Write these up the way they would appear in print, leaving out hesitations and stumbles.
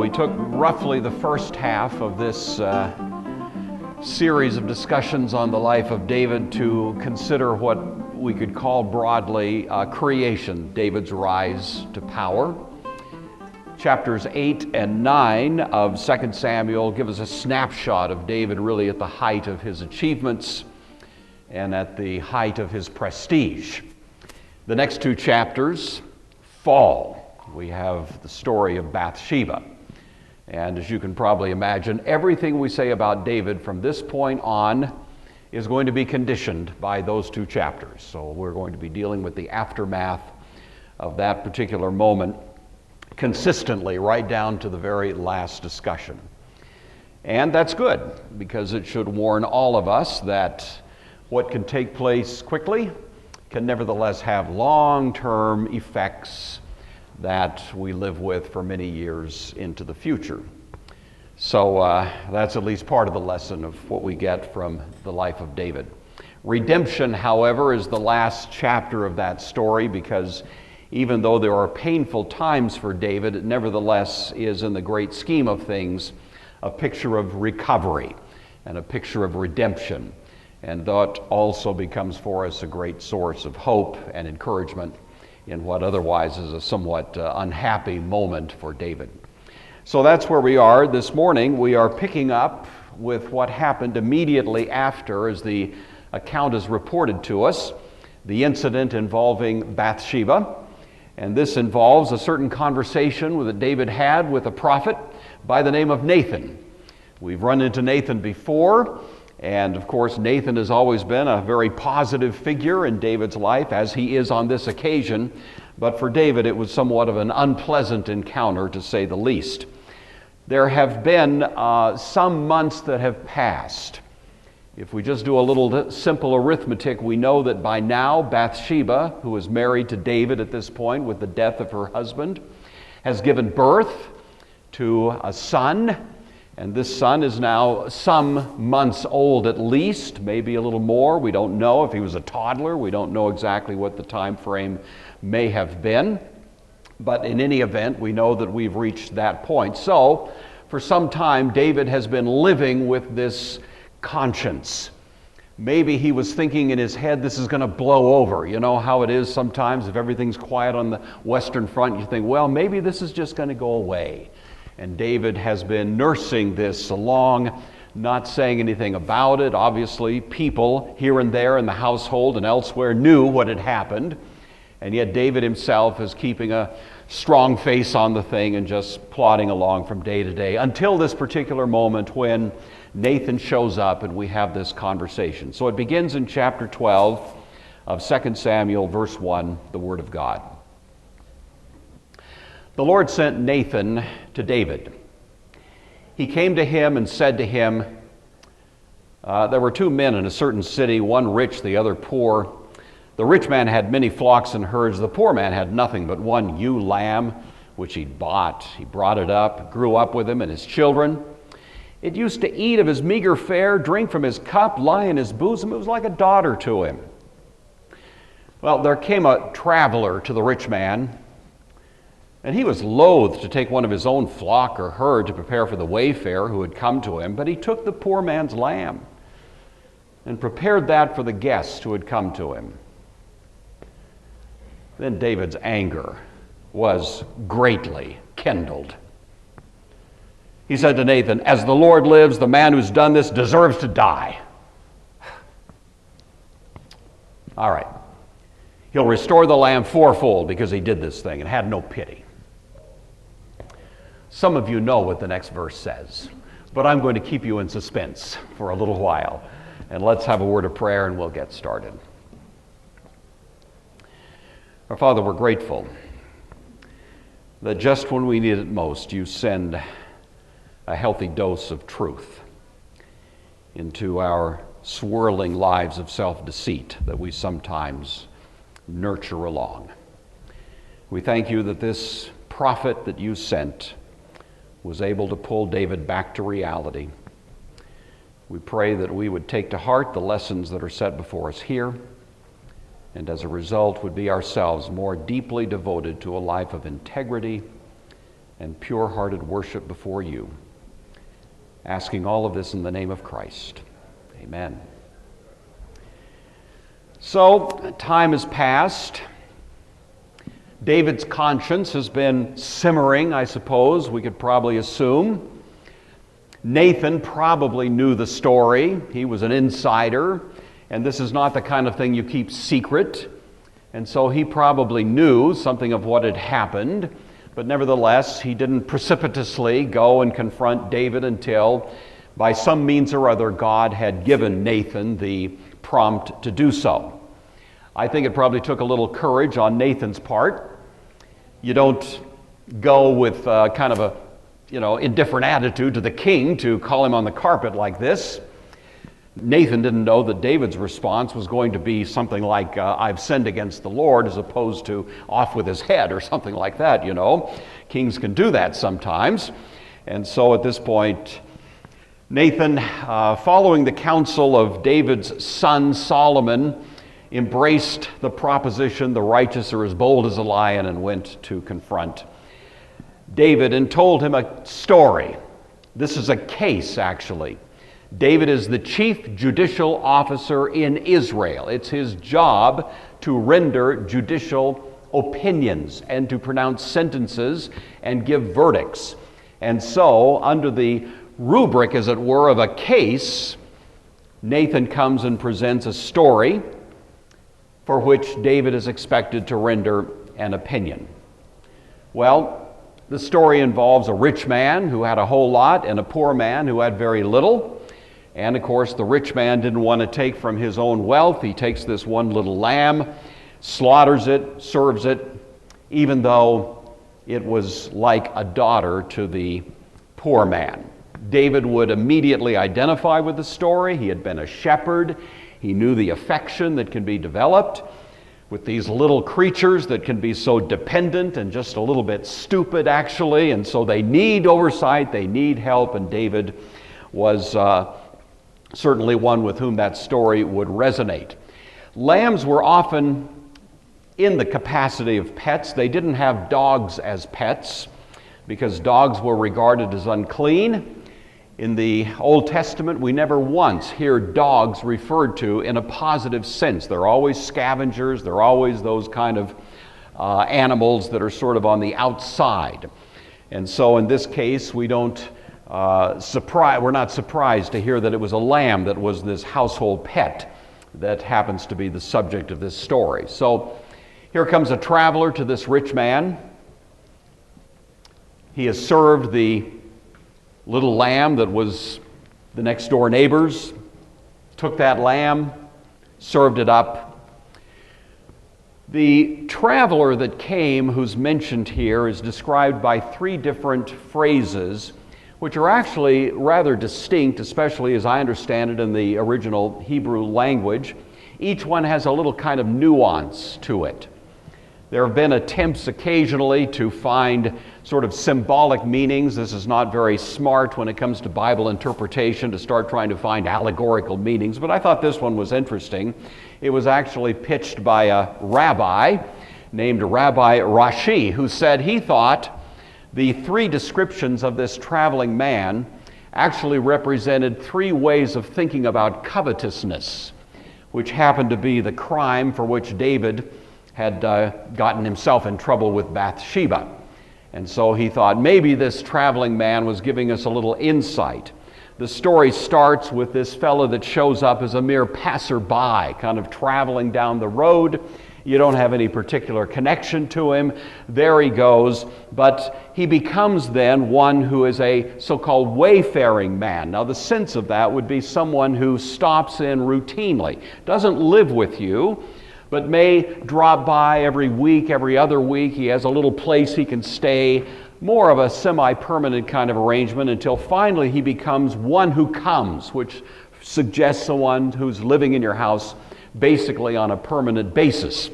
we took roughly the first half of this series of discussions on the life of David to consider what we could call broadly creation, David's rise to power. Chapters 8 and 9 of 2 Samuel give us a snapshot of David really at the height of his achievements and at the height of his prestige. The next two chapters fall. We have the story of Bathsheba. And as you can probably imagine, everything we say about David from this point on is going to be conditioned by those two chapters. So we're going to be dealing with the aftermath of that particular moment consistently, right down to the very last discussion. And that's good, because it should warn all of us that what can take place quickly can nevertheless have long-term effects that we live with for many years into the future. So that's at least part of the lesson of what we get from the life of David. Redemption, however, is the last chapter of that story, because even though there are painful times for David, it nevertheless is, in the great scheme of things, a picture of recovery and a picture of redemption. And that also becomes for us a great source of hope and encouragement in what otherwise is a somewhat unhappy moment for David. So that's where we are this morning. We are picking up with what happened immediately after, as the account is reported to us, the incident involving Bathsheba. And this involves a certain conversation that David had with a prophet by the name of Nathan. We've run into Nathan before, and of course Nathan has always been a very positive figure in David's life, as he is on this occasion. But for David it was somewhat of an unpleasant encounter, to say the least. There have been some months that have passed. If we just do a little simple arithmetic, we know that by now Bathsheba, who is married to David at this point with the death of her husband, has given birth to a son, and this son is now some months old at least, maybe a little more. We don't know if he was a toddler. We don't know exactly what the time frame may have been. But in any event, we know that we've reached that point. So, for some time, David has been living with this conscience. Maybe he was thinking in his head, this is going to blow over. You know how it is sometimes if everything's quiet on the Western Front, you think, well, maybe this is just going to go away. And David has been nursing this along, not saying anything about it. Obviously, people here and there in the household and elsewhere knew what had happened. And yet David himself is keeping a strong face on the thing and just plodding along from day to day until this particular moment when Nathan shows up and we have this conversation. So it begins in chapter 12 of 2 Samuel, verse 1, the Word of God. The Lord sent Nathan to David. He came to him and said to him, there were two men in a certain city, one rich, the other poor. The rich man had many flocks and herds. The poor man had nothing but one ewe lamb, which he'd bought. He brought it up, grew up with him and his children. It used to eat of his meager fare, drink from his cup, lie in his bosom. It was like a daughter to him. Well, there came a traveler to the rich man, and he was loath to take one of his own flock or herd to prepare for the wayfarer who had come to him, but he took the poor man's lamb and prepared that for the guests who had come to him. Then David's anger was greatly kindled. He said to Nathan, as the Lord lives, the man who's done this deserves to die. All right. He'll restore the lamb fourfold because he did this thing and had no pity. Some of you know what the next verse says, but I'm going to keep you in suspense for a little while. And let's have a word of prayer and we'll get started. Our Father, we're grateful that just when we need it most, you send a healthy dose of truth into our swirling lives of self-deceit that we sometimes nurture along. We thank you that this prophet that you sent was able to pull David back to reality. We pray that we would take to heart the lessons that are set before us here, and as a result would be ourselves more deeply devoted to a life of integrity and pure-hearted worship before you. Asking all of this in the name of Christ. Amen. So, time has passed. David's conscience has been simmering, I suppose, we could probably assume. Nathan probably knew the story. He was an insider, and this is not the kind of thing you keep secret. And so he probably knew something of what had happened, but nevertheless, he didn't precipitously go and confront David until, by some means or other, God had given Nathan the prompt to do so. I think it probably took a little courage on Nathan's part. You don't go with kind of a, indifferent attitude to the king to call him on the carpet like this. Nathan didn't know that David's response was going to be something like, I've sinned against the Lord, as opposed to off with his head or something like that, Kings can do that sometimes. And so at this point, Nathan, following the counsel of David's son Solomon, embraced the proposition, the righteous are as bold as a lion, and went to confront David and told him a story. This is a case, actually. David is the chief judicial officer in Israel. It's his job to render judicial opinions and to pronounce sentences and give verdicts. And so, under the rubric, as it were, of a case, Nathan comes and presents a story for which David is expected to render an opinion. Well, the story involves a rich man who had a whole lot and a poor man who had very little. And of course, the rich man didn't want to take from his own wealth. He takes this one little lamb, slaughters it, serves it, even though it was like a daughter to the poor man. David would immediately identify with the story. He had been a shepherd. He knew the affection that can be developed with these little creatures that can be so dependent and just a little bit stupid, actually. And so they need oversight, they need help, and David was certainly one with whom that story would resonate. Lambs were often in the capacity of pets. They didn't have dogs as pets because dogs were regarded as unclean. In the Old Testament, we never once hear dogs referred to in a positive sense. They're always scavengers. They're always those kind of animals that are sort of on the outside. And so in this case, we're not surprised to hear that it was a lamb that was this household pet that happens to be the subject of this story. So here comes a traveler to this rich man. He has served the little lamb that was the next door neighbor's, took that lamb, served it up. The traveler that came, who's mentioned here, is described by three different phrases, which are actually rather distinct, especially as I understand it in the original Hebrew language. Each one has a little kind of nuance to it. There have been attempts occasionally to find sort of symbolic meanings. This is not very smart when it comes to Bible interpretation to start trying to find allegorical meanings, but I thought this one was interesting. It was actually pitched by a rabbi named Rabbi Rashi, who said he thought the three descriptions of this traveling man actually represented three ways of thinking about covetousness, which happened to be the crime for which David had gotten himself in trouble with Bathsheba. And so he thought maybe this traveling man was giving us a little insight. The story starts with this fellow that shows up as a mere passerby, kind of traveling down the road. You don't have any particular connection to him. There he goes. But he becomes then one who is a so-called wayfaring man. Now the sense of that would be someone who stops in routinely, doesn't live with you, but may drop by every week, every other week. He has a little place he can stay, more of a semi-permanent kind of arrangement, until finally he becomes one who comes, which suggests someone who's living in your house basically on a permanent basis.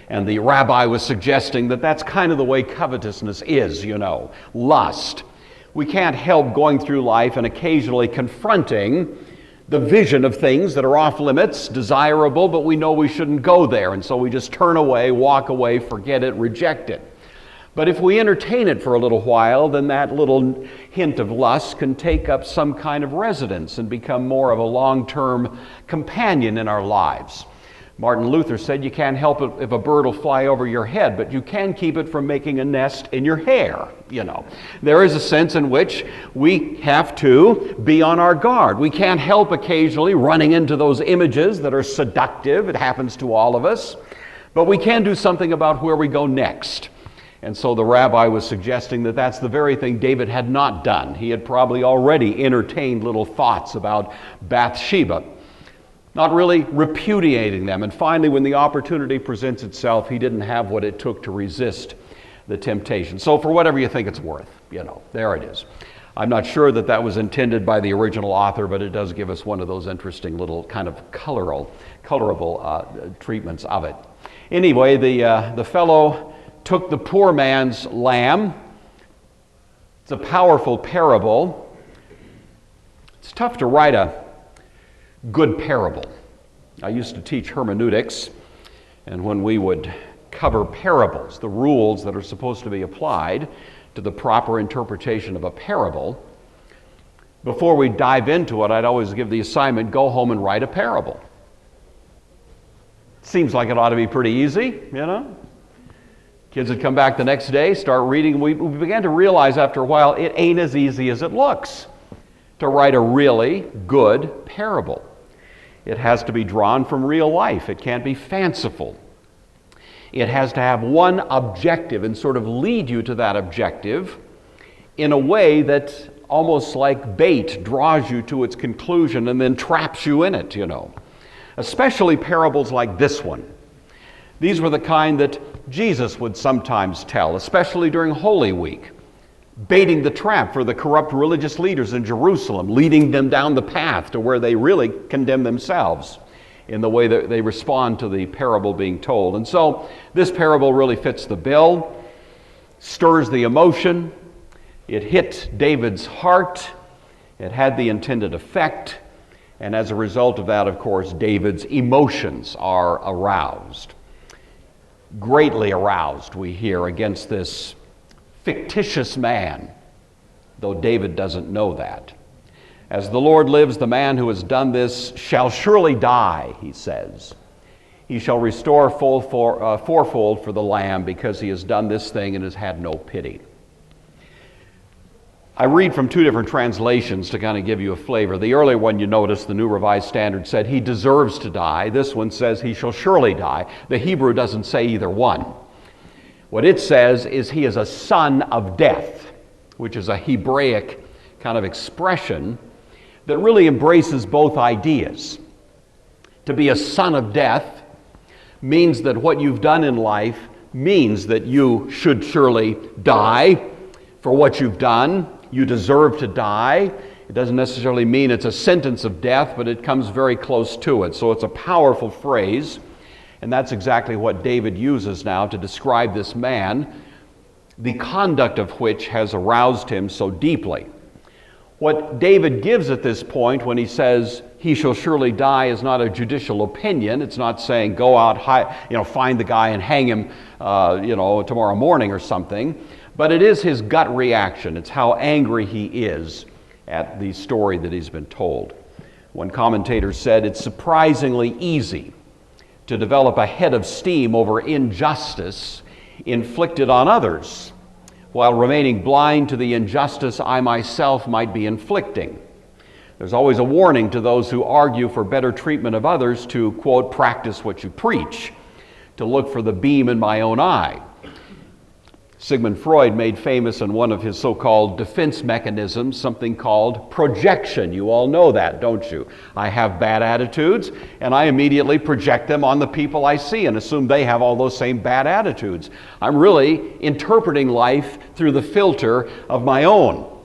And the rabbi was suggesting that that's kind of the way covetousness is, lust. We can't help going through life and occasionally confronting the vision of things that are off limits, desirable, but we know we shouldn't go there. And so we just turn away, walk away, forget it, reject it. But if we entertain it for a little while, then that little hint of lust can take up some kind of residence and become more of a long-term companion in our lives. Martin Luther said you can't help it if a bird will fly over your head, but you can keep it from making a nest in your hair, There is a sense in which we have to be on our guard. We can't help occasionally running into those images that are seductive. It happens to all of us. But we can do something about where we go next. And so the rabbi was suggesting that that's the very thing David had not done. He had probably already entertained little thoughts about Bathsheba, not really repudiating them. And finally, when the opportunity presents itself, he didn't have what it took to resist the temptation. So for whatever you think it's worth, there it is. I'm not sure that that was intended by the original author, but it does give us one of those interesting little kind of colorable treatments of it. Anyway, the fellow took the poor man's lamb. It's a powerful parable. It's tough to write a good parable. I used to teach hermeneutics, and when we would cover parables, the rules that are supposed to be applied to the proper interpretation of a parable, before we dive into it, I'd always give the assignment, go home and write a parable. Seems like it ought to be pretty easy, Kids would come back the next day, start reading. We began to realize after a while it ain't as easy as it looks to write a really good parable. It has to be drawn from real life. It can't be fanciful. It has to have one objective and sort of lead you to that objective in a way that almost like bait draws you to its conclusion and then traps you in it, Especially parables like this one. These were the kind that Jesus would sometimes tell, especially during Holy Week, baiting the trap for the corrupt religious leaders in Jerusalem, leading them down the path to where they really condemn themselves in the way that they respond to the parable being told. And so this parable really fits the bill, stirs the emotion. It hit David's heart. It had the intended effect. And as a result of that, of course, David's emotions are aroused. Greatly aroused, we hear, against this fictitious man, though David doesn't know that. As the Lord lives, the man who has done this shall surely die, he says. He shall restore fourfold for the lamb because he has done this thing and has had no pity. I read from two different translations to kind of give you a flavor. The earlier one, you notice, the New Revised Standard said he deserves to die. This one says he shall surely die. The Hebrew doesn't say either one. What it says is he is a son of death, which is a Hebraic kind of expression that really embraces both ideas. To be a son of death means that what you've done in life means that you should surely die for what you've done. You deserve to die. It doesn't necessarily mean it's a sentence of death, but it comes very close to it. So it's a powerful phrase, and that's exactly what David uses now to describe this man, the conduct of which has aroused him so deeply. What David gives at this point when he says he shall surely die is not a judicial opinion. It's not saying go out, find the guy and hang him, tomorrow morning or something. But it is his gut reaction. It's how angry he is at the story that he's been told. One commentator said it's surprisingly easy to develop a head of steam over injustice inflicted on others, while remaining blind to the injustice I myself might be inflicting. There's always a warning to those who argue for better treatment of others to, quote, practice what you preach, to look for the beam in my own eye. Sigmund Freud made famous in one of his so-called defense mechanisms something called projection. You all know that, don't you? I have bad attitudes, and I immediately project them on the people I see and assume they have all those same bad attitudes. I'm really interpreting life through the filter of my own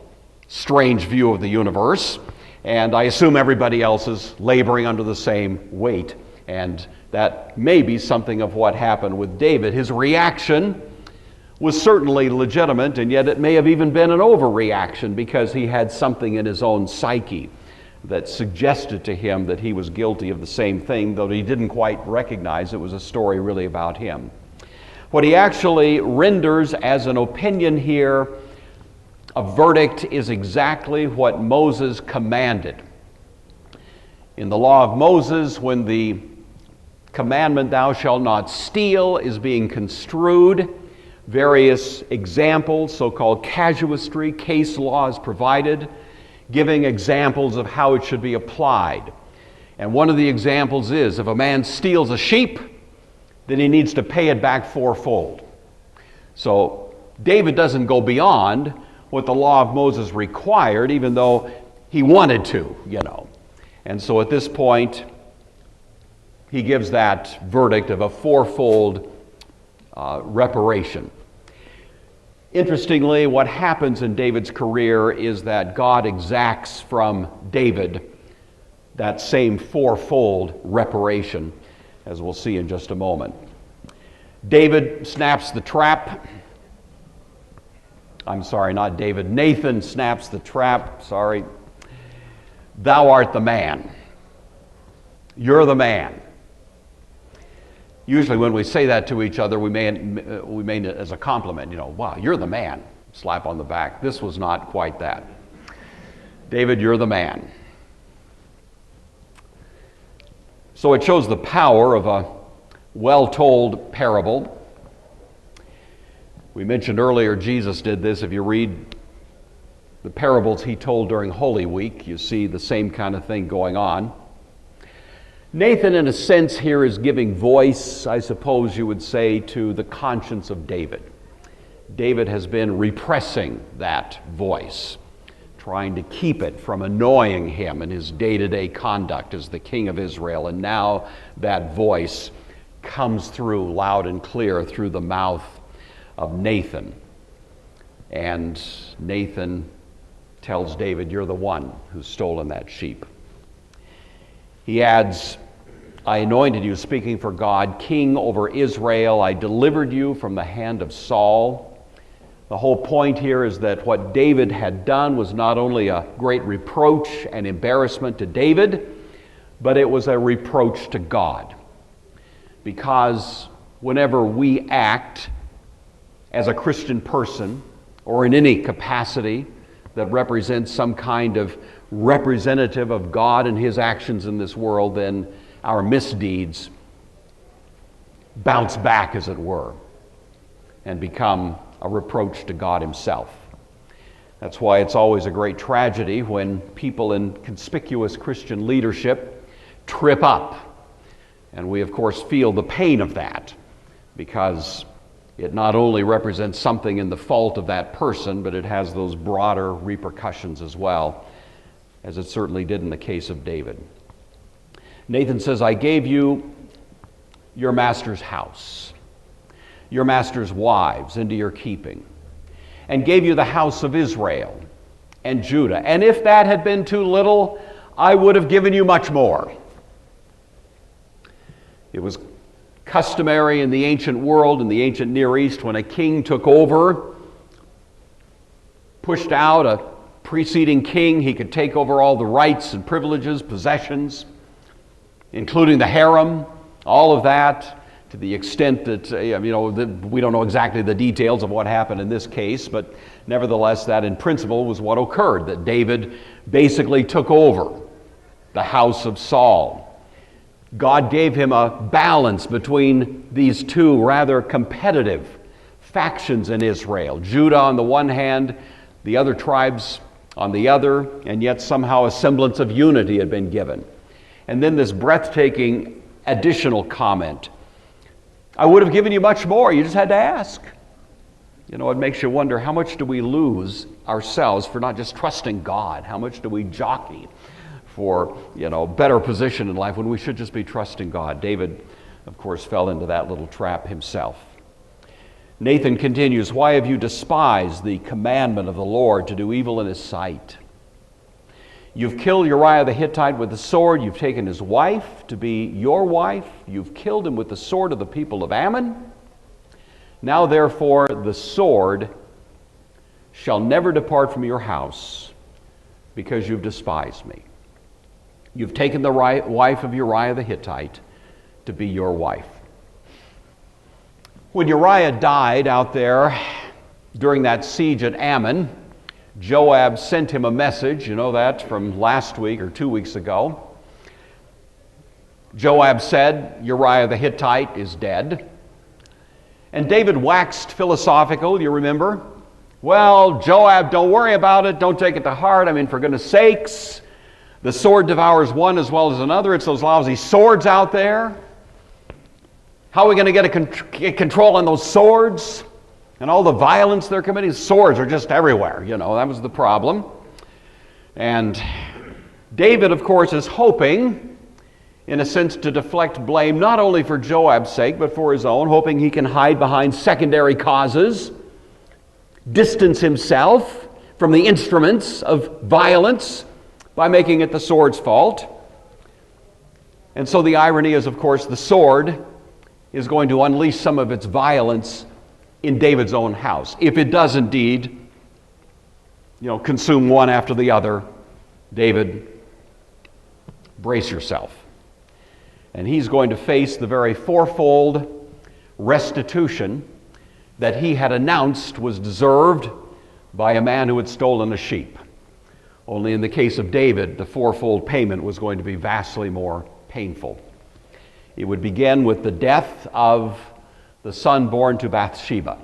strange view of the universe, and I assume everybody else is laboring under the same weight. And that may be something of what happened with David. His reaction was certainly legitimate, and yet it may have even been an overreaction because he had something in his own psyche that suggested to him that he was guilty of the same thing, though he didn't quite recognize it was a story really about him. What he actually renders as an opinion here, a verdict, is exactly what Moses commanded. In the law of Moses, when the commandment, "Thou shalt not steal," is being construed, various examples, so-called casuistry, case law is provided, giving examples of how it should be applied. And one of the examples is, if a man steals a sheep, then he needs to pay it back fourfold. So David doesn't go beyond what the law of Moses required, even though he wanted to, And so at this point, he gives that verdict of a fourfold reparation. Interestingly, what happens in David's career is that God exacts from David that same fourfold reparation, as we'll see in just a moment. David snaps the trap. I'm sorry, not David. Nathan snaps the trap. Sorry. "Thou art the man. You're the man." Usually when we say that to each other, we mean it as a compliment. "Wow, you're the man." Slap on the back. This was not quite that. "David, you're the man." So it shows the power of a well-told parable. We mentioned earlier Jesus did this. If you read the parables he told during Holy Week, you see the same kind of thing going on. Nathan, in a sense, here is giving voice, I suppose you would say, to the conscience of David. David has been repressing that voice, trying to keep it from annoying him in his day-to-day conduct as the king of Israel. And now that voice comes through loud and clear through the mouth of Nathan. And Nathan tells David, "You're the one who's stolen that sheep." He adds, "I anointed you," speaking for God, "king over Israel. I delivered you from the hand of Saul." The whole point here is that what David had done was not only a great reproach and embarrassment to David, but it was a reproach to God. Because whenever we act as a Christian person, or in any capacity that represents some kind of representative of God and His actions in this world, then our misdeeds bounce back, as it were, and become a reproach to God Himself. That's why it's always a great tragedy when people in conspicuous Christian leadership trip up. And we, of course, feel the pain of that, because it not only represents something in the fault of that person, but it has those broader repercussions as well, as it certainly did in the case of David. Nathan says, "I gave you your master's house, your master's wives into your keeping, and gave you the house of Israel and Judah. And if that had been too little, I would have given you much more." It was customary in the ancient world, in the ancient Near East, when a king took over, pushed out a preceding king, he could take over all the rights and privileges, possessions, including the harem, all of that, to the extent that, we don't know exactly the details of what happened in this case, but nevertheless, that in principle was what occurred, that David basically took over the house of Saul. God gave him a balance between these two rather competitive factions in Israel. Judah on the one hand, the other tribes on the other, and yet somehow a semblance of unity had been given. And then this breathtaking additional comment, "I would have given you much more, you just had to ask." It makes you wonder, how much do we lose ourselves for not just trusting God? How much do we jockey for, better position in life when we should just be trusting God? David, of course, fell into that little trap himself. Nathan continues, "Why have you despised the commandment of the Lord to do evil in His sight? You've killed Uriah the Hittite with the sword. You've taken his wife to be your wife. You've killed him with the sword of the people of Ammon. Now, therefore, the sword shall never depart from your house, because you've despised me. You've taken the wife of Uriah the Hittite to be your wife." When Uriah died out there during that siege at Ammon, Joab sent him a message, you know that from last week or 2 weeks ago. Joab said, Uriah the Hittite is dead. And David waxed philosophical, you remember? Well, Joab, don't worry about it, don't take it to heart. I mean, for goodness sakes, the sword devours one as well as another. It's those lousy swords out there. How are we going to get control on those swords and all the violence they're committing? Swords are just everywhere, you know, that was the problem. And David, of course, is hoping, in a sense, to deflect blame not only for Joab's sake, but for his own, hoping he can hide behind secondary causes, distance himself from the instruments of violence by making it the sword's fault. And so the irony is, of course, the sword is going to unleash some of its violence in David's own house. If it does indeed, consume one after the other, David, brace yourself. And he's going to face the very fourfold restitution that he had announced was deserved by a man who had stolen a sheep. Only in the case of David, the fourfold payment was going to be vastly more painful. It would begin with the death of the son born to Bathsheba.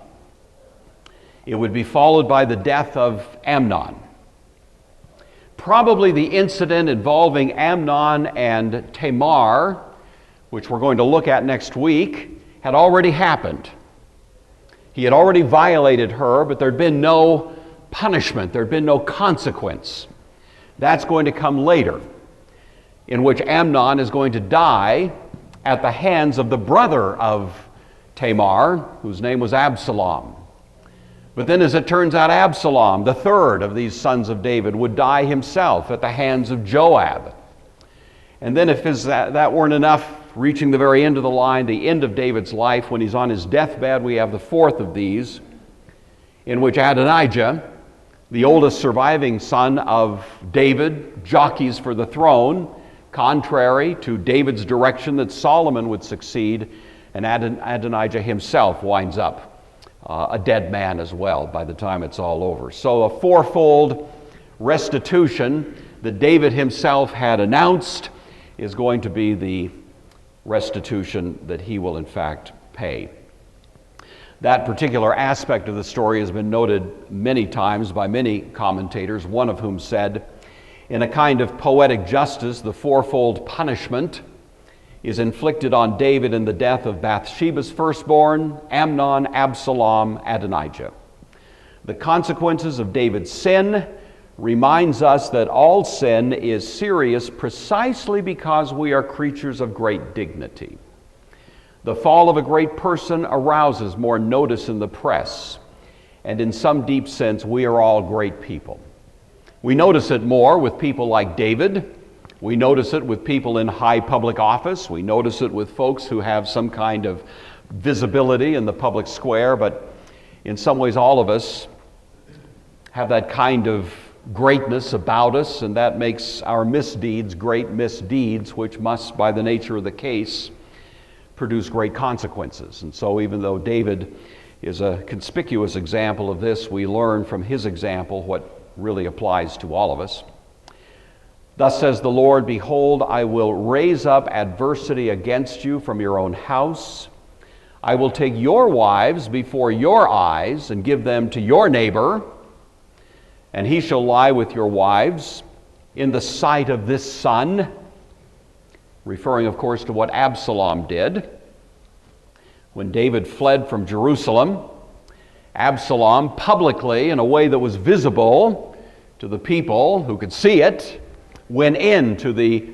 It would be followed by the death of Amnon. Probably the incident involving Amnon and Tamar, which we're going to look at next week, had already happened. He had already violated her, but there'd been no punishment, there'd been no consequence. That's going to come later, in which Amnon is going to die at the hands of the brother of Tamar, whose name was Absalom. But then, as it turns out, Absalom, the third of these sons of David, would die himself at the hands of Joab. And then, if that weren't enough, reaching the very end of the line, the end of David's life, when he's on his deathbed, we have the fourth of these, in which Adonijah, the oldest surviving son of David, jockeys for the throne, contrary to David's direction that Solomon would succeed, and Adonijah himself winds up a dead man as well by the time it's all over. So a fourfold restitution that David himself had announced is going to be the restitution that he will in fact pay. That particular aspect of the story has been noted many times by many commentators, one of whom said, in a kind of poetic justice, the fourfold punishment is inflicted on David in the death of Bathsheba's firstborn, Amnon, Absalom, Adonijah. The consequences of David's sin reminds us that all sin is serious precisely because we are creatures of great dignity. The fall of a great person arouses more notice in the press, and in some deep sense, we are all great people. We notice it more with people like David. We notice it with people in high public office. We notice it with folks who have some kind of visibility in the public square, but in some ways all of us have that kind of greatness about us, and that makes our misdeeds great misdeeds, which must, by the nature of the case, produce great consequences. And so even though David is a conspicuous example of this, we learn from his example what really applies to all of us. Thus says the Lord, behold, I will raise up adversity against you from your own house. I will take your wives before your eyes and give them to your neighbor, and he shall lie with your wives in the sight of this son, referring, of course, to what Absalom did. When David fled from Jerusalem, Absalom publicly, in a way that was visible to the people who could see it, went into the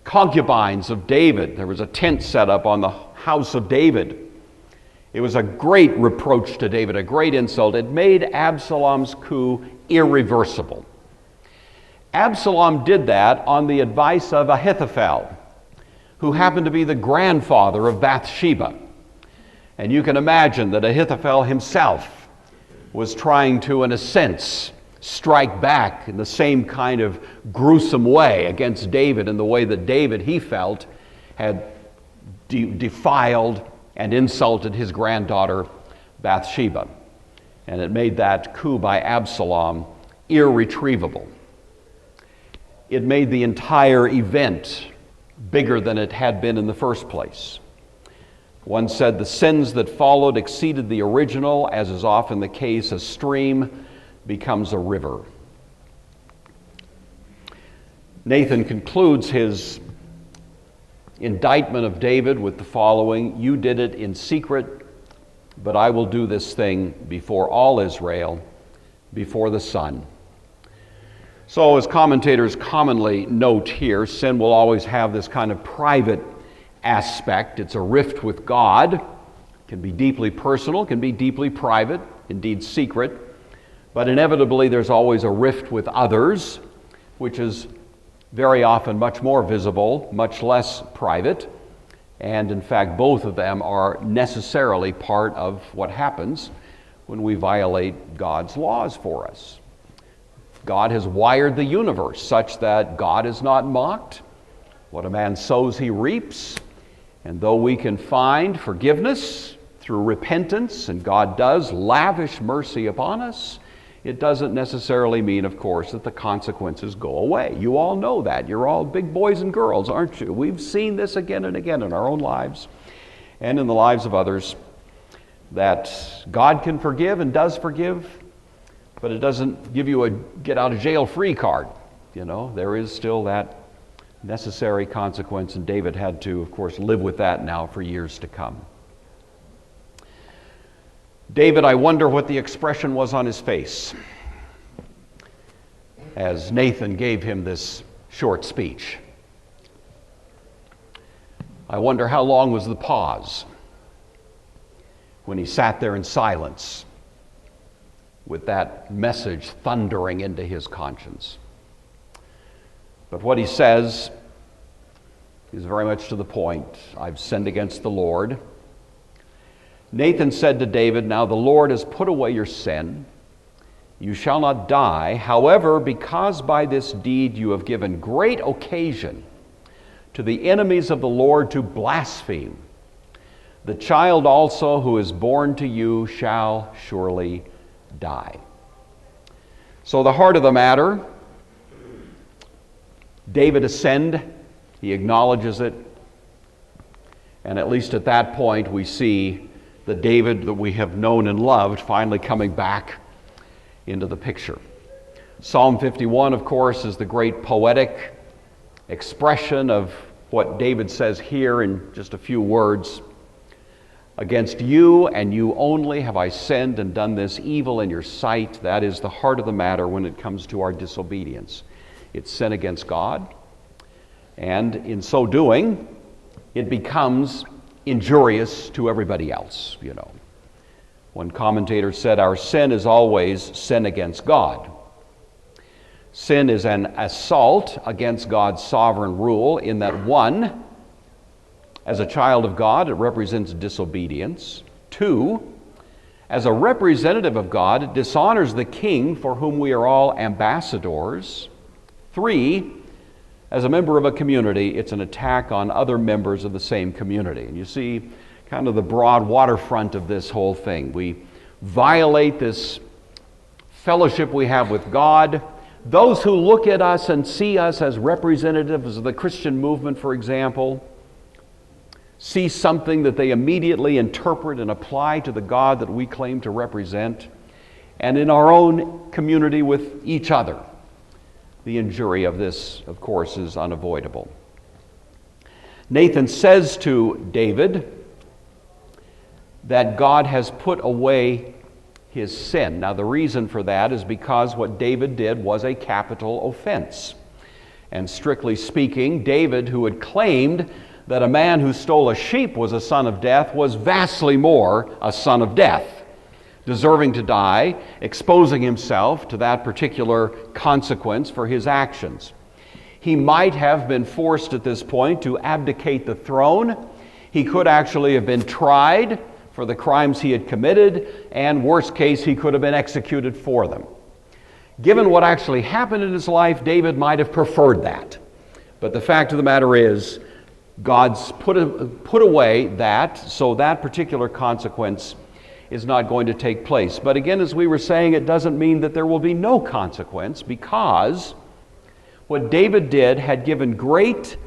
concubines of David. There was a tent set up on the house of David. It was a great reproach to David, a great insult. It made Absalom's coup irreversible. Absalom did that on the advice of Ahithophel, who happened to be the grandfather of Bathsheba. And you can imagine that Ahithophel himself was trying to, in a sense, strike back in the same kind of gruesome way against David, in the way that David, he felt, had defiled and insulted his granddaughter Bathsheba. And it made that coup by Absalom irretrievable. It made the entire event bigger than it had been in the first place. One said the sins that followed exceeded the original. As is often the case, a stream becomes a river. Nathan concludes his indictment of David with the following: "You did it in secret, but I will do this thing before all Israel, before the sun." So, as commentators commonly note here, sin will always have this kind of private aspect. It's a rift with God. It can be deeply personal, can be deeply private, indeed secret. But inevitably there's always a rift with others, which is very often much more visible, much less private. And in fact, both of them are necessarily part of what happens when we violate God's laws for us. God has wired the universe such that God is not mocked. What a man sows, he reaps. And though we can find forgiveness through repentance, and God does lavish mercy upon us, it doesn't necessarily mean, of course, that the consequences go away. You all know that. You're all big boys and girls, aren't you? We've seen this again and again in our own lives and in the lives of others, that God can forgive and does forgive, but it doesn't give you a get-out-of-jail-free card. You know, there is still that necessary consequence, and David had to, of course, live with that now for years to come. David, I wonder what the expression was on his face as Nathan gave him this short speech. I wonder how long was the pause when he sat there in silence with that message thundering into his conscience. But what he says is very much to the point. I've sinned against the Lord. Nathan said to David, "Now the Lord has put away your sin. You shall not die. However, because by this deed you have given great occasion to the enemies of the Lord to blaspheme, the child also who is born to you shall surely die." So the heart of the matter, David has sinned. He acknowledges it. And at least at that point, we see the David that we have known and loved finally coming back into the picture. Psalm 51, of course, is the great poetic expression of what David says here in just a few words. "Against you and you only have I sinned and done this evil in your sight." That is the heart of the matter when it comes to our disobedience. It's sin against God, and in so doing, it becomes injurious to everybody else, you know. One commentator said, our sin is always sin against God. Sin is an assault against God's sovereign rule in that, one, as a child of God, it represents disobedience. Two, as a representative of God, it dishonors the King for whom we are all ambassadors. Three, as a member of a community, it's an attack on other members of the same community. And you see kind of the broad waterfront of this whole thing. We violate this fellowship we have with God. Those who look at us and see us as representatives of the Christian movement, for example, see something that they immediately interpret and apply to the God that we claim to represent. And in our own community with each other, the injury of this, of course, is unavoidable. Nathan says to David that God has put away his sin. Now, the reason for that is because what David did was a capital offense. And strictly speaking, David, who had claimed that a man who stole a sheep was a son of death, was vastly more a son of death, deserving to die, exposing himself to that particular consequence for his actions. He might have been forced at this point to abdicate the throne. He could actually have been tried for the crimes he had committed, and worst case, he could have been executed for them. Given what actually happened in his life, David might have preferred that. But the fact of the matter is, God's put away that, so that particular consequence is not going to take place. But again, as we were saying, it doesn't mean that there will be no consequence, because what David did had given great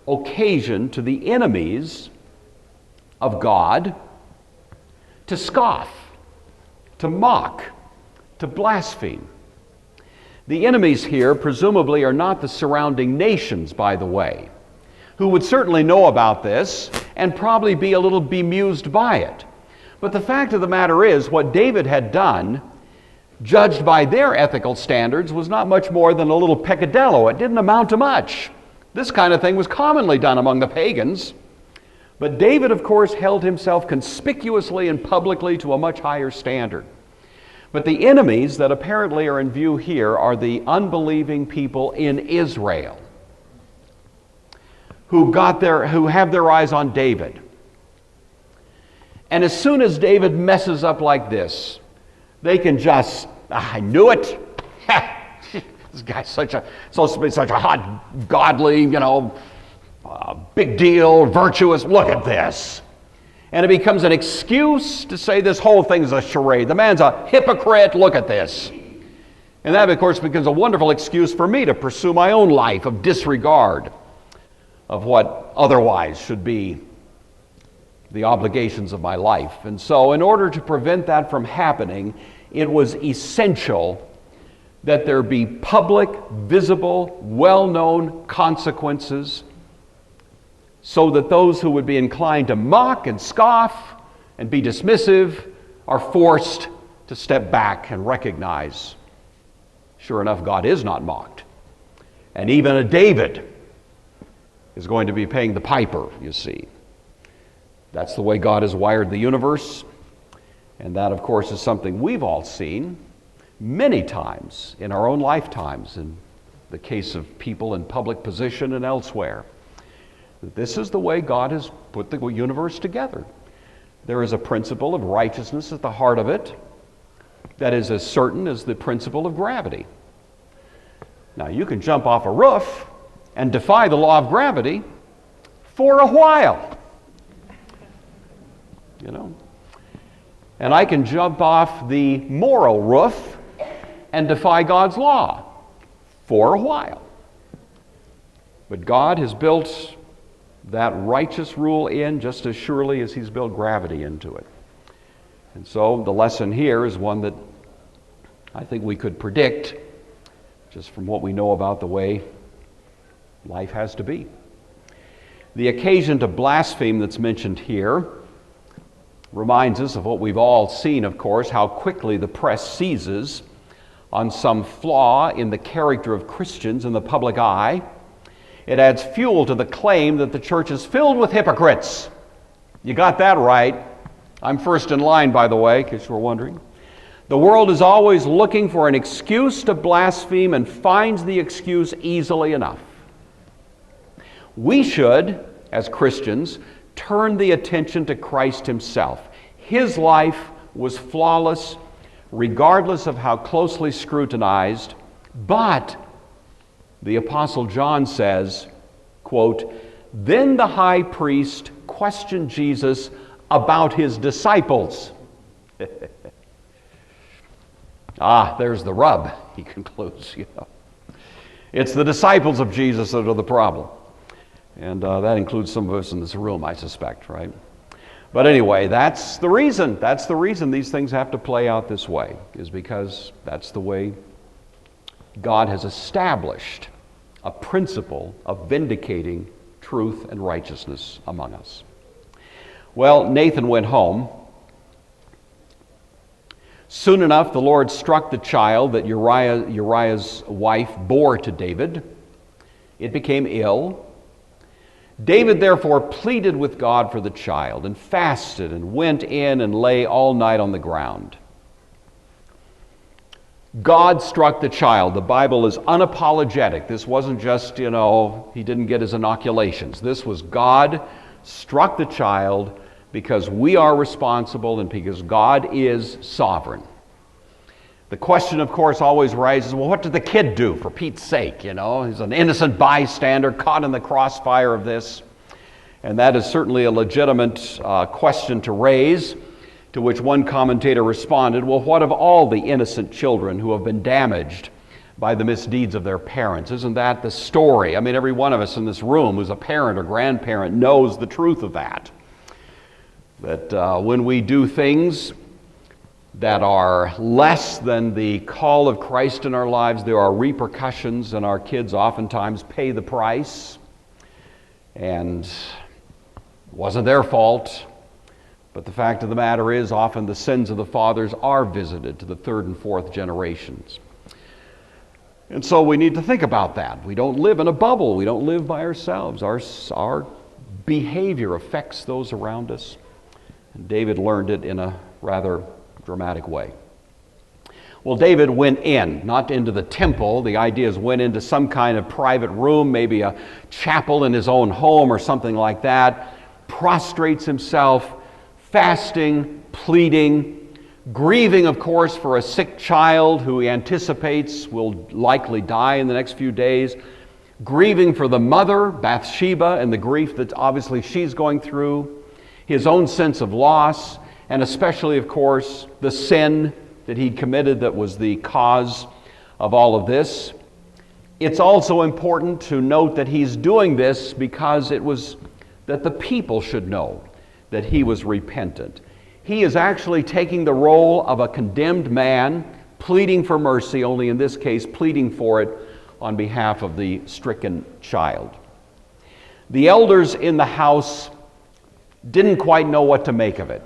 occasion to the enemies of God to scoff, to mock, to blaspheme. The enemies here presumably are not the surrounding nations, by the way, who would certainly know about this and probably be a little bemused by it. But the fact of the matter is, what David had done, judged by their ethical standards, was not much more than a little peccadillo. It didn't amount to much. This kind of thing was commonly done among the pagans. But David, of course, held himself conspicuously and publicly to a much higher standard. But the enemies that apparently are in view here are the unbelieving people in Israel, who have their eyes on David. And as soon as David messes up like this, they can just, I knew it. This guy's supposed to be such a hot, godly, big deal, virtuous. Look at this. And it becomes an excuse to say this whole thing's a charade. The man's a hypocrite. Look at this. And that, of course, becomes a wonderful excuse for me to pursue my own life of disregard of what otherwise should be the obligations of my life. And so, in order to prevent that from happening, it was essential that there be public, visible, well-known consequences, so that those who would be inclined to mock and scoff and be dismissive are forced to step back and recognize, sure enough, God is not mocked. And even a David is going to be paying the piper, you see. That's the way God has wired the universe. And that, of course, is something we've all seen many times in our own lifetimes, in the case of people in public position and elsewhere. This is the way God has put the universe together. There is a principle of righteousness at the heart of it that is as certain as the principle of gravity. Now, you can jump off a roof and defy the law of gravity for a while. And I can jump off the moral roof and defy God's law for a while. But God has built that righteous rule in just as surely as He's built gravity into it. And so the lesson here is one that I think we could predict just from what we know about the way life has to be. The occasion to blaspheme that's mentioned here reminds us of what we've all seen, of course, how quickly the press seizes on some flaw in the character of Christians in the public eye. It adds fuel to the claim that the church is filled with hypocrites. You got that right. I'm first in line, by the way, in case you were wondering. The world is always looking for an excuse to blaspheme and finds the excuse easily enough. We should, as Christians, turn the attention to Christ Himself. His life was flawless, regardless of how closely scrutinized, but the Apostle John says, quote, "Then the high priest questioned Jesus about his disciples." There's the rub, he concludes. It's the disciples of Jesus that are the problem. And that includes some of us in this room, I suspect, right? But anyway, that's the reason. That's the reason these things have to play out this way, is because that's the way God has established a principle of vindicating truth and righteousness among us. Well, Nathan went home. Soon enough, the Lord struck the child that Uriah's wife bore to David. It became ill. David therefore pleaded with God for the child and fasted and went in and lay all night on the ground. God struck the child. The Bible is unapologetic. This wasn't just, he didn't get his inoculations. This was God struck the child because we are responsible and because God is sovereign. The question, of course, always rises, well, what did the kid do, for Pete's sake? He's an innocent bystander caught in the crossfire of this. And that is certainly a legitimate question to raise, to which one commentator responded, well, what of all the innocent children who have been damaged by the misdeeds of their parents? Isn't that the story? I mean, every one of us in this room who's a parent or grandparent knows the truth of that. That when we do things that are less than the call of Christ in our lives, there are repercussions, and our kids oftentimes pay the price. And it wasn't their fault, but the fact of the matter is often the sins of the fathers are visited to the third and fourth generations. And so we need to think about that. We don't live in a bubble. We don't live by ourselves. Our behavior affects those around us. And David learned it in a rather dramatic way. Well, David went in, not into the temple. The idea is went into some kind of private room, maybe a chapel in his own home or something like that, prostrates himself, fasting, pleading, grieving, of course, for a sick child who he anticipates will likely die in the next few days, grieving for the mother, Bathsheba, and the grief that obviously she's going through, his own sense of loss, and especially, of course, the sin that he'd committed that was the cause of all of this. It's also important to note that he's doing this because it was that the people should know that he was repentant. He is actually taking the role of a condemned man, pleading for mercy, only in this case pleading for it on behalf of the stricken child. The elders in the house didn't quite know what to make of it.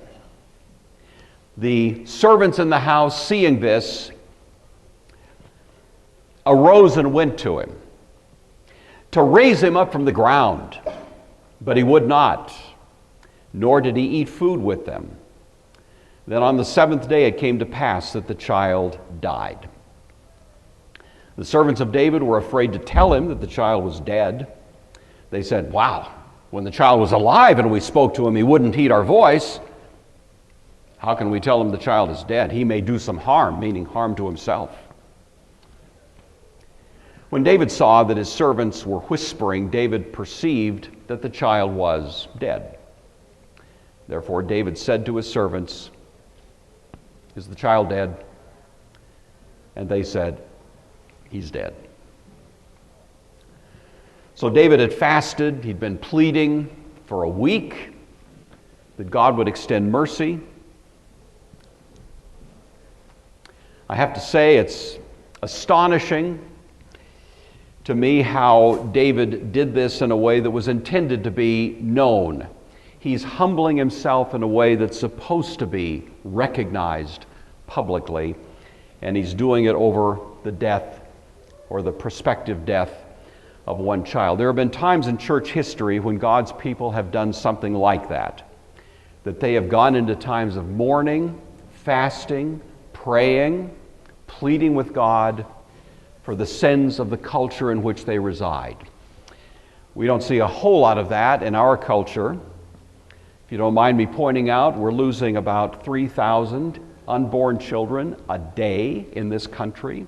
The servants in the house, seeing this, arose and went to him to raise him up from the ground, but he would not, nor did he eat food with them. Then on the seventh day it came to pass that the child died. The servants of David were afraid to tell him that the child was dead. They said, wow, when the child was alive and we spoke to him, he wouldn't heed our voice. How can we tell him the child is dead? He may do some harm, meaning harm to himself. When David saw that his servants were whispering, David perceived that the child was dead. Therefore David said to his servants, is the child dead? And they said, he's dead. So David had fasted. He'd been pleading for a week that God would extend mercy. I have to say it's astonishing to me how David did this in a way that was intended to be known. He's humbling himself in a way that's supposed to be recognized publicly, and he's doing it over the death or the prospective death of one child. There have been times in church history when God's people have done something like that they have gone into times of mourning, fasting, praying, pleading with God for the sins of the culture in which they reside. We don't see a whole lot of that in our culture. If you don't mind me pointing out, we're losing about 3,000 unborn children a day in this country.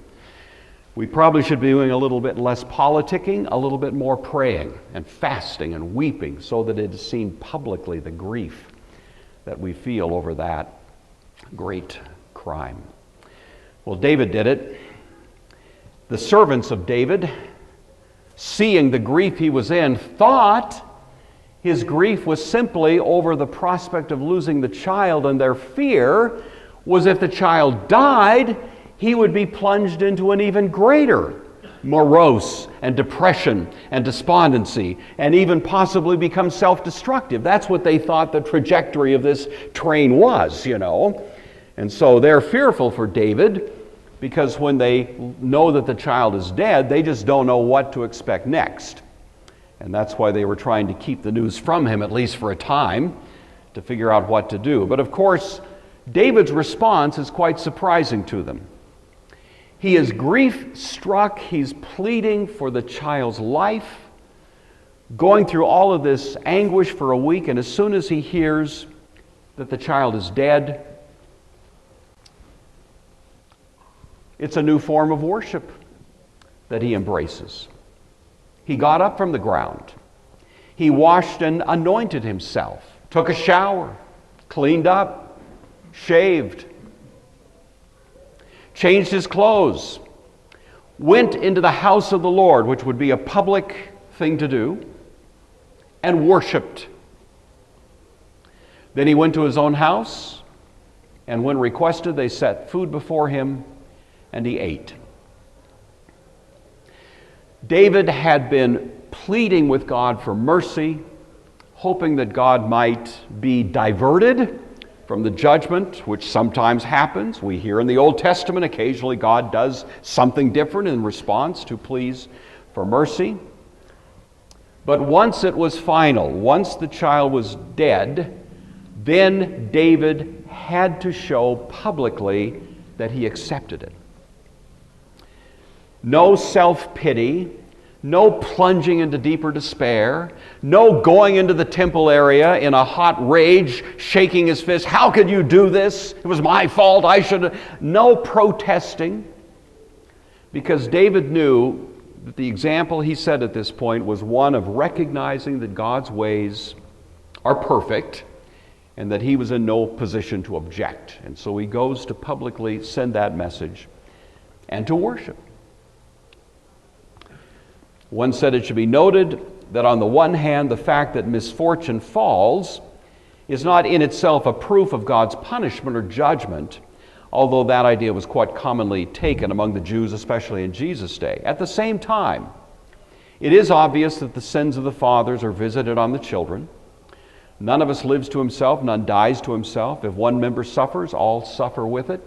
We probably should be doing a little bit less politicking, a little bit more praying and fasting and weeping so that it is seen publicly the grief that we feel over that great crime. Well, David did it. The servants of David, seeing the grief he was in, thought his grief was simply over the prospect of losing the child, and their fear was if the child died, he would be plunged into an even greater morose and depression and despondency, and even possibly become self-destructive. That's what they thought the trajectory of this train was, And so they're fearful for David, because when they know that the child is dead, they just don't know what to expect next. And that's why they were trying to keep the news from him, at least for a time, to figure out what to do. But of course, David's response is quite surprising to them. He is grief-struck. He's pleading for the child's life, going through all of this anguish for a week, and as soon as he hears that the child is dead, it's a new form of worship that he embraces. He got up from the ground. He washed and anointed himself, took a shower, cleaned up, shaved, changed his clothes, went into the house of the Lord, which would be a public thing to do, and worshiped. Then he went to his own house, and when requested, they set food before him, and he ate. David had been pleading with God for mercy, hoping that God might be diverted from the judgment, which sometimes happens. We hear in the Old Testament, occasionally God does something different in response to pleas for mercy. But once it was final, once the child was dead, then David had to show publicly that he accepted it. No self-pity, no plunging into deeper despair, no going into the temple area in a hot rage, shaking his fist, how could you do this? It was my fault, I should have. No protesting, because David knew that the example he set at this point was one of recognizing that God's ways are perfect and that he was in no position to object. And so he goes to publicly send that message and to worship. One said it should be noted that on the one hand, the fact that misfortune falls is not in itself a proof of God's punishment or judgment, although that idea was quite commonly taken among the Jews, especially in Jesus' day. At the same time, it is obvious that the sins of the fathers are visited on the children. None of us lives to himself, none dies to himself. If one member suffers, all suffer with it.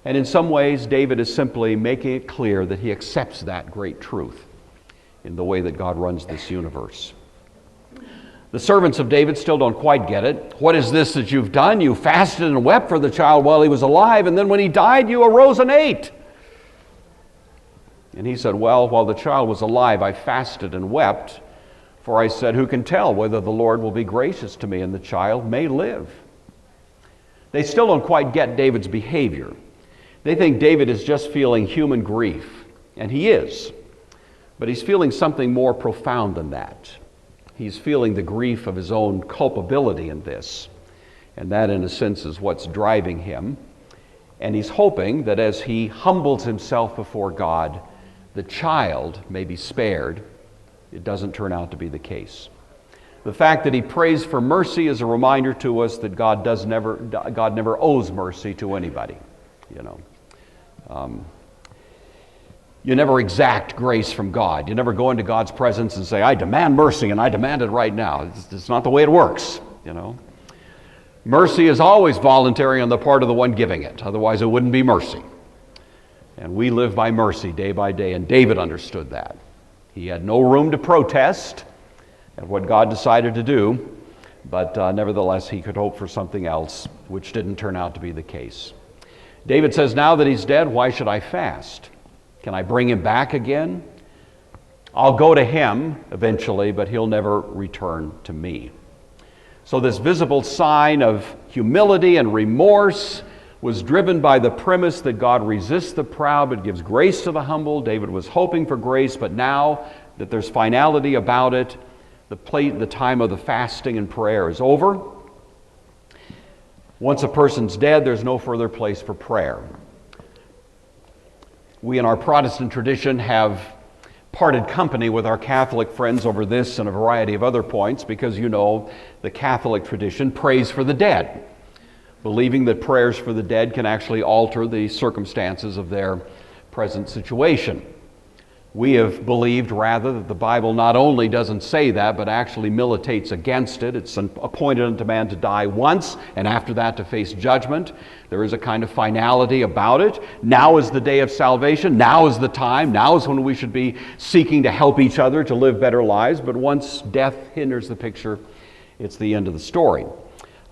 And in some ways, David is simply making it clear that he accepts that great truth in the way that God runs this universe. The servants of David still don't quite get it. What is this that you've done? You fasted and wept for the child while he was alive, and then when he died, you arose and ate. And he said, well, while the child was alive, I fasted and wept, for I said, who can tell whether the Lord will be gracious to me and the child may live? They still don't quite get David's behavior. They think David is just feeling human grief, and he is. But he's feeling something more profound than that. He's feeling the grief of his own culpability in this. And that, in a sense, is what's driving him. And he's hoping that as he humbles himself before God, the child may be spared. It doesn't turn out to be the case. The fact that he prays for mercy is a reminder to us that God never owes mercy to anybody. You never exact grace from God. You never go into God's presence and say, I demand mercy and I demand it right now. It's not the way it works, Mercy is always voluntary on the part of the one giving it. Otherwise, it wouldn't be mercy. And we live by mercy day by day, and David understood that. He had no room to protest at what God decided to do, but nevertheless, he could hope for something else, which didn't turn out to be the case. David says, now that he's dead, why should I fast? Can I bring him back again? I'll go to him eventually, but he'll never return to me. So this visible sign of humility and remorse was driven by the premise that God resists the proud but gives grace to the humble. David was hoping for grace, but now that there's finality about it, the time of the fasting and prayer is over. Once a person's dead, there's no further place for prayer. We in our Protestant tradition have parted company with our Catholic friends over this and a variety of other points because, the Catholic tradition prays for the dead, believing that prayers for the dead can actually alter the circumstances of their present situation. We have believed rather that the Bible not only doesn't say that, but actually militates against it. It's appointed unto man to die once, and after that to face judgment. There is a kind of finality about it. Now is the day of salvation. Now is the time. Now is when we should be seeking to help each other to live better lives. But once death hinders the picture, it's the end of the story.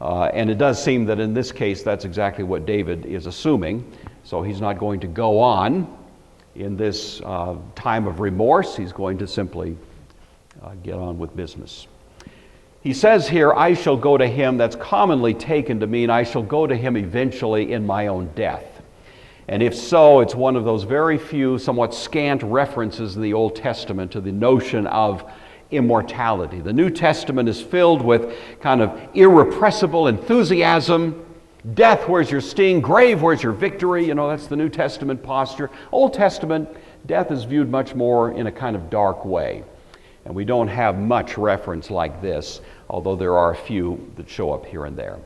And it does seem that in this case, that's exactly what David is assuming. So he's not going to go on in this time of remorse. He's going to simply get on with business. He says here, I shall go to him. That's commonly taken to mean I shall go to him eventually in my own death. And if so, it's one of those very few, somewhat scant references in the Old Testament to the notion of immortality. The New Testament is filled with kind of irrepressible enthusiasm. Death, where's your sting? Grave, where's your victory? You know, that's the New Testament posture. Old Testament, death is viewed much more in a kind of dark way. And we don't have much reference like this, although there are a few that show up here and there.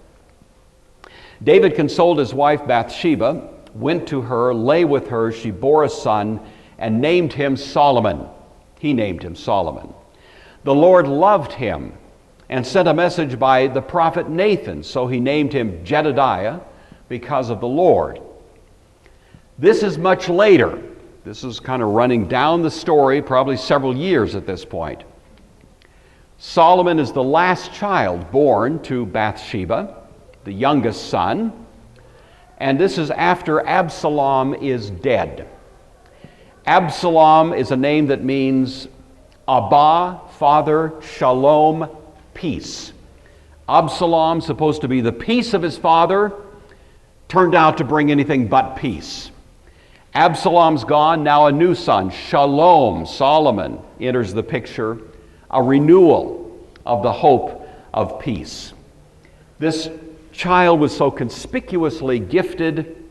David consoled his wife Bathsheba, went to her, lay with her. She bore a son and named him Solomon. He named him Solomon. The Lord loved him and sent a message by the prophet Nathan, so he named him Jedediah because of the Lord. This is much later. This is kind of running down the story, probably several years at this point. Solomon is the last child born to Bathsheba, the youngest son, and this is after Absalom is dead. Absalom is a name that means Abba, father, shalom, peace. Absalom, supposed to be the peace of his father, turned out to bring anything but peace. Absalom's gone, now a new son, Shalom, Solomon, enters the picture, a renewal of the hope of peace. This child was so conspicuously gifted,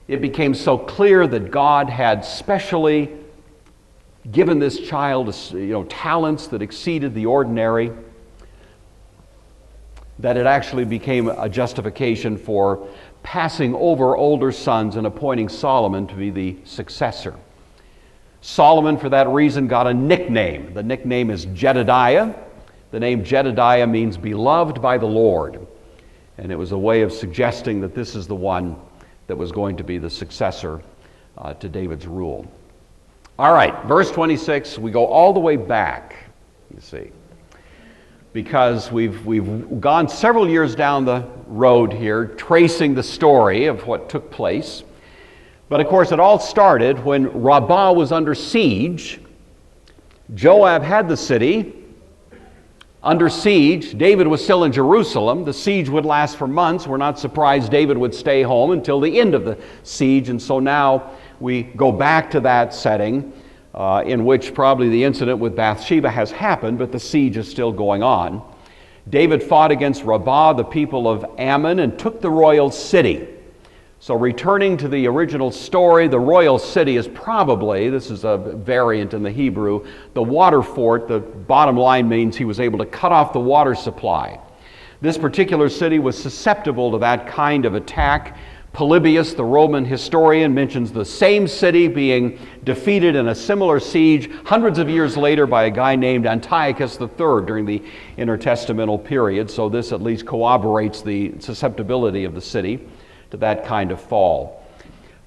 it became so clear that God had specially given this child talents that exceeded the ordinary, that it actually became a justification for passing over older sons and appointing Solomon to be the successor. Solomon, for that reason, got a nickname. The nickname is Jedediah. The name Jedediah means beloved by the Lord. And it was a way of suggesting that this is the one that was going to be the successor to David's rule. All right, verse 26, we go all the way back, you see, because we've gone several years down the road here tracing the story of what took place. But of course it all started when Rabbah was under siege. Joab had the city under siege. David was still in Jerusalem. The siege would last for months. We're not surprised David would stay home until the end of the siege. And so now we go back to that setting in which probably the incident with Bathsheba has happened, but the siege is still going on. David fought against Rabbah, the people of Ammon, and took the royal city. So returning to the original story, the royal city is probably, this is a variant in the Hebrew, the water fort. The bottom line means he was able to cut off the water supply. This particular city was susceptible to that kind of attack. Polybius, the Roman historian, mentions the same city being defeated in a similar siege hundreds of years later by a guy named Antiochus III during the intertestamental period. So this at least corroborates the susceptibility of the city to that kind of fall.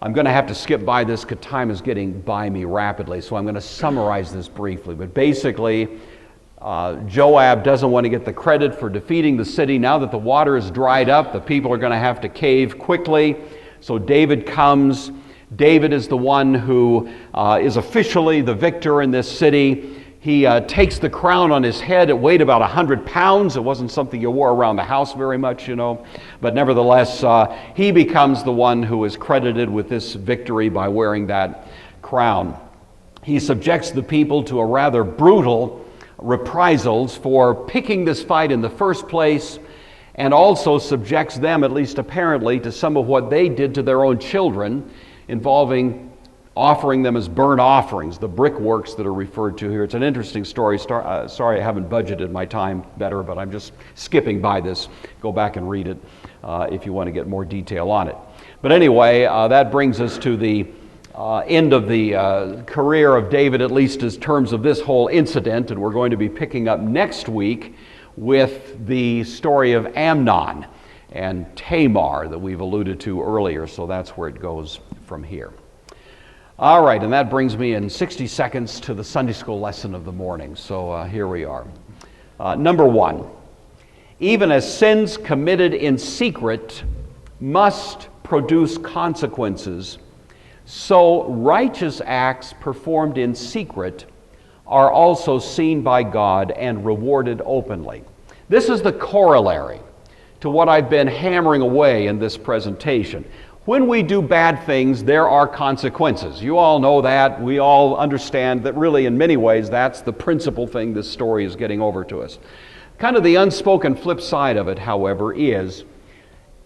I'm going to have to skip by this because time is getting by me rapidly, so I'm going to summarize this briefly. But basically, Joab doesn't want to get the credit for defeating the city. Now that the water is dried up, the people are going to have to cave quickly. So David comes. David is the one who is officially the victor in this city. He takes the crown on his head. It weighed about 100 pounds. It wasn't something you wore around the house very much, you know. But nevertheless, he becomes the one who is credited with this victory by wearing that crown. He subjects the people to a rather brutal reprisals for picking this fight in the first place, and also subjects them, at least apparently, to some of what they did to their own children, involving offering them as burnt offerings, the brickworks that are referred to here. It's an interesting story. Sorry I haven't budgeted my time better, but I'm just skipping by this. Go back and read it if you want to get more detail on it. But anyway, that brings us to the end of the career of David, at least in terms of this whole incident, and we're going to be picking up next week with the story of Amnon and Tamar that we've alluded to earlier, so that's where it goes from here. All right, and that brings me in 60 seconds to the Sunday school lesson of the morning, so here we are. Number one, even as sins committed in secret must produce consequences, so righteous acts performed in secret are also seen by God and rewarded openly. This is the corollary to what I've been hammering away in this presentation. When we do bad things, there are consequences. You all know that. We all understand that really in many ways that's the principal thing this story is getting over to us. Kind of the unspoken flip side of it, however, is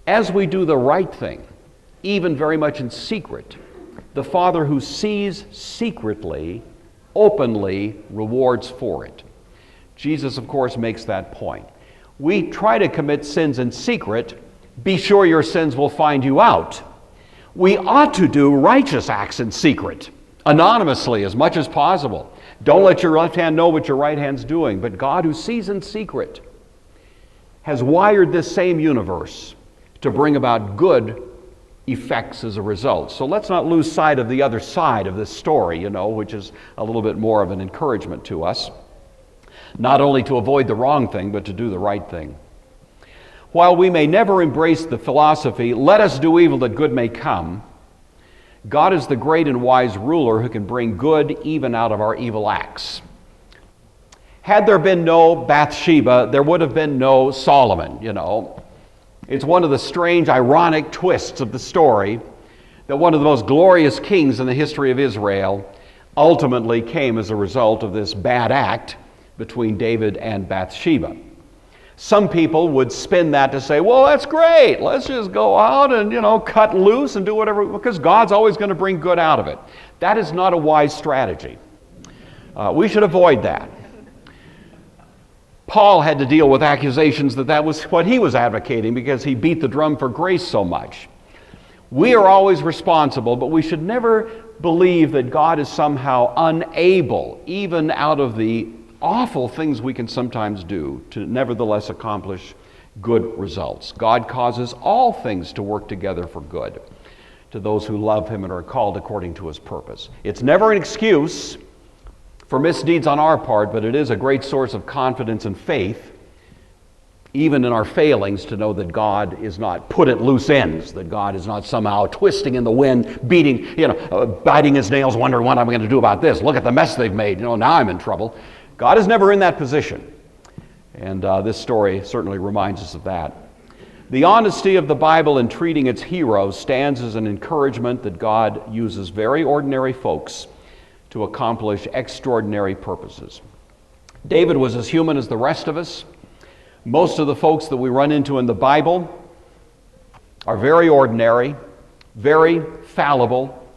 as we do the right thing, even very much in secret, the Father who sees secretly, openly rewards for it. Jesus, of course, makes that point. We try to commit sins in secret. Be sure your sins will find you out. We ought to do righteous acts in secret, anonymously as much as possible. Don't let your left hand know what your right hand's doing. But God, who sees in secret, has wired this same universe to bring about good effects as a result. So let's not lose sight of the other side of this story, which is a little bit more of an encouragement to us. Not only to avoid the wrong thing, but to do the right thing. While we may never embrace the philosophy, let us do evil that good may come, God is the great and wise ruler who can bring good even out of our evil acts. Had there been no Bathsheba, there would have been no Solomon, It's one of the strange, ironic twists of the story that one of the most glorious kings in the history of Israel ultimately came as a result of this bad act between David and Bathsheba. Some people would spin that to say, well, that's great. Let's just go out and, cut loose and do whatever, because God's always going to bring good out of it. That is not a wise strategy. We should avoid that. Paul had to deal with accusations that was what he was advocating because he beat the drum for grace so much. We are always responsible, but we should never believe that God is somehow unable, even out of the awful things we can sometimes do, to nevertheless accomplish good results. God causes all things to work together for good to those who love Him and are called according to His purpose. It's never an excuse for misdeeds on our part, but it is a great source of confidence and faith, even in our failings, to know that God is not put at loose ends, that God is not somehow twisting in the wind, beating, biting His nails, wondering what I'm going to do about this. Look at the mess they've made. Now I'm in trouble. God is never in that position. And this story certainly reminds us of that. The honesty of the Bible in treating its heroes stands as an encouragement that God uses very ordinary folks to accomplish extraordinary purposes. David was as human as the rest of us. Most of the folks that we run into in the Bible are very ordinary, very fallible,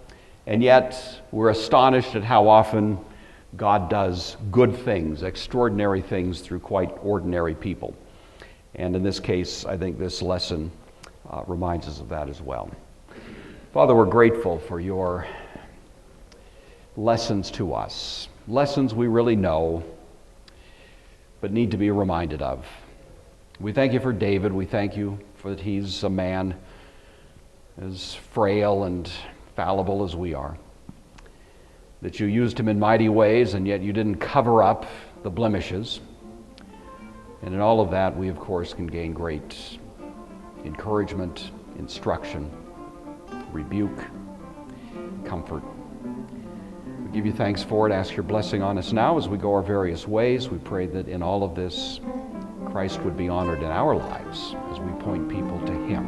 and yet we're astonished at how often God does good things, extraordinary things through quite ordinary people. And in this case, I think this lesson reminds us of that as well. Father, we're grateful for your lessons to us, lessons we really know, but need to be reminded of. We thank you for David. We thank you for that he's a man as frail and fallible as we are, that you used him in mighty ways, and yet you didn't cover up the blemishes. And in all of that, we, of course, can gain great encouragement, instruction, rebuke, comfort. We give you thanks for it. Ask your blessing on us now as we go our various ways. We pray that in all of this, Christ would be honored in our lives as we point people to Him.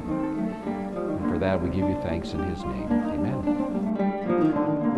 And for that, we give you thanks in His name. Amen.